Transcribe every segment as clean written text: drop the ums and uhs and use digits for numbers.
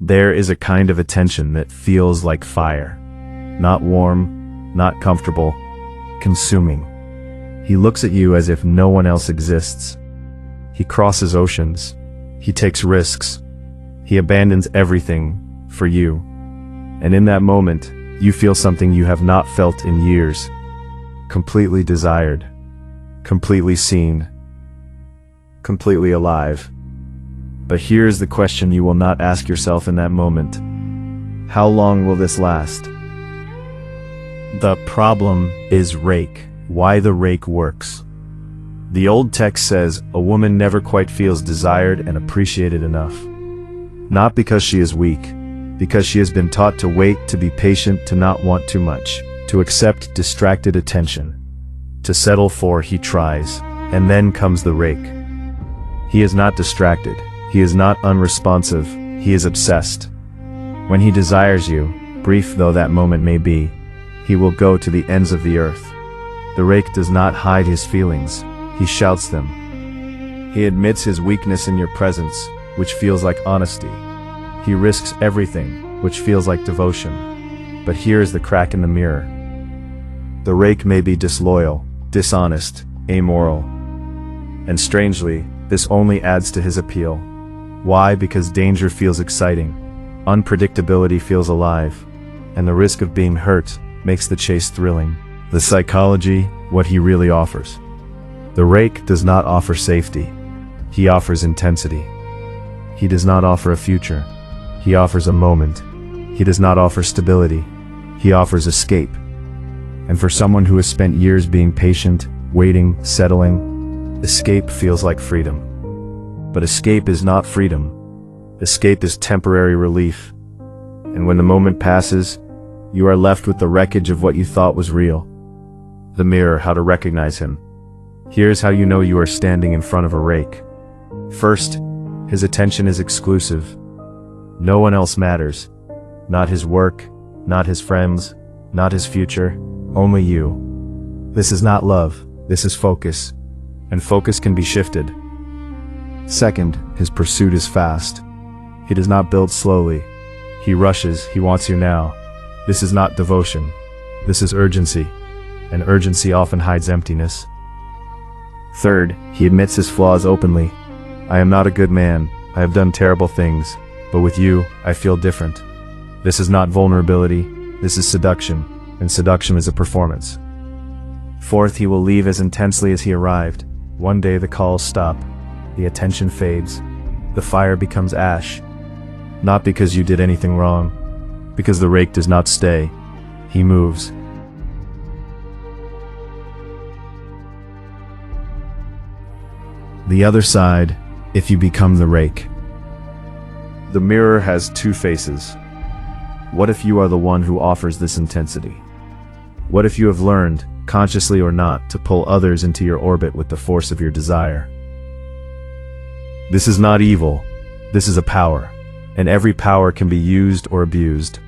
There is a kind of attention that feels like fire. Not warm, not comfortable, consuming. He looks at you as if no one else exists. He crosses oceans. He takes risks. He abandons everything for you. And in that moment, you feel something you have not felt in years. Completely desired. Completely seen. Completely alive. But here's the question you will not ask yourself in that moment. How long will this last? The problem is Rake. Why the Rake works. The old text says, a woman never quite feels desired and appreciated enough. Not because she is weak, because she has been taught to wait, to be patient, to not want too much, to accept distracted attention, to settle for he tries, and then comes the Rake. He is not distracted, he is not unresponsive, he is obsessed. When he desires you, brief though that moment may be, he will go to the ends of the earth. The Rake does not hide his feelings, he shouts them. He admits his weakness in your presence, which feels like honesty. He risks everything, which feels like devotion. But here is the crack in the mirror. The Rake may be disloyal, dishonest, amoral. And strangely, this only adds to his appeal. Why? Because danger feels exciting, unpredictability feels alive, and the risk of being hurt makes the chase thrilling. The psychology, what he really offers. The Rake does not offer safety. He offers intensity. He does not offer a future. He offers a moment. He does not offer stability. He offers escape. And for someone who has spent years being patient, waiting, settling, escape feels like freedom. But escape is not freedom. Escape is temporary relief. And when the moment passes, you are left with the wreckage of what you thought was real. The mirror, how to recognize him. Here's how you know you are standing in front of a Rake. First, his attention is exclusive. No one else matters. Not his work, not his friends, not his future, only you. This is not love, this is focus. And focus can be shifted. Second, his pursuit is fast. He does not build slowly. He rushes, he wants you now. This is not devotion. This is urgency. And urgency often hides emptiness. Third, he admits his flaws openly. I am not a good man. I have done terrible things. But with you, I feel different. This is not vulnerability. This is seduction. And seduction is a performance. Fourth, he will leave as intensely as he arrived. One day the calls stop. The attention fades. The fire becomes ash. Not because you did anything wrong. Because the Rake does not stay. He moves. The other side, if you become the Rake. The mirror has two faces. What if you are the one who offers this intensity? What if you have learned, consciously or not, to pull others into your orbit with the force of your desire? This is not evil. This is a power. And every power can be used or abused.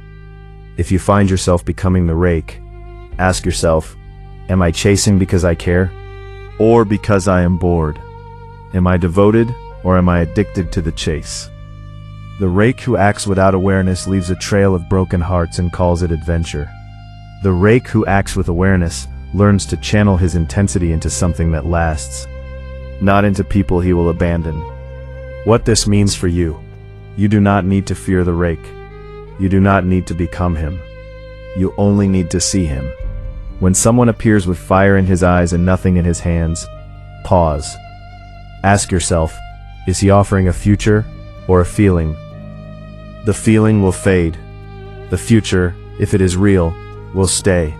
If you find yourself becoming the Rake, ask yourself, am I chasing because I care? Or because I am bored? Am I devoted, or am I addicted to the chase? The Rake who acts without awareness leaves a trail of broken hearts and calls it adventure. The Rake who acts with awareness learns to channel his intensity into something that lasts, not into people he will abandon. What this means for you: you do not need to fear the Rake. You do not need to become him. You only need to see him. When someone appears with fire in his eyes and nothing in his hands, pause. Ask yourself, is he offering a future or a feeling? The feeling will fade. The future, if it is real, will stay.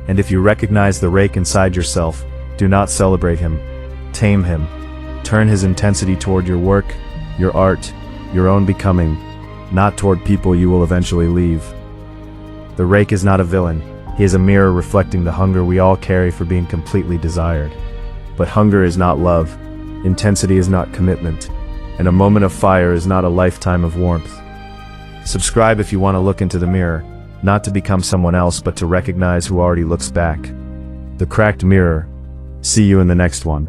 And if you recognize the Rake inside yourself, do not celebrate him. Tame him. Turn his intensity toward your work, your art, your own becoming, not toward people you will eventually leave. The Rake is not a villain. He is a mirror reflecting the hunger we all carry for being completely desired. But hunger is not love. Intensity is not commitment. And a moment of fire is not a lifetime of warmth. Subscribe if you want to look into the mirror, not to become someone else but to recognize who already looks back. The Cracked Mirror. See you in the next one.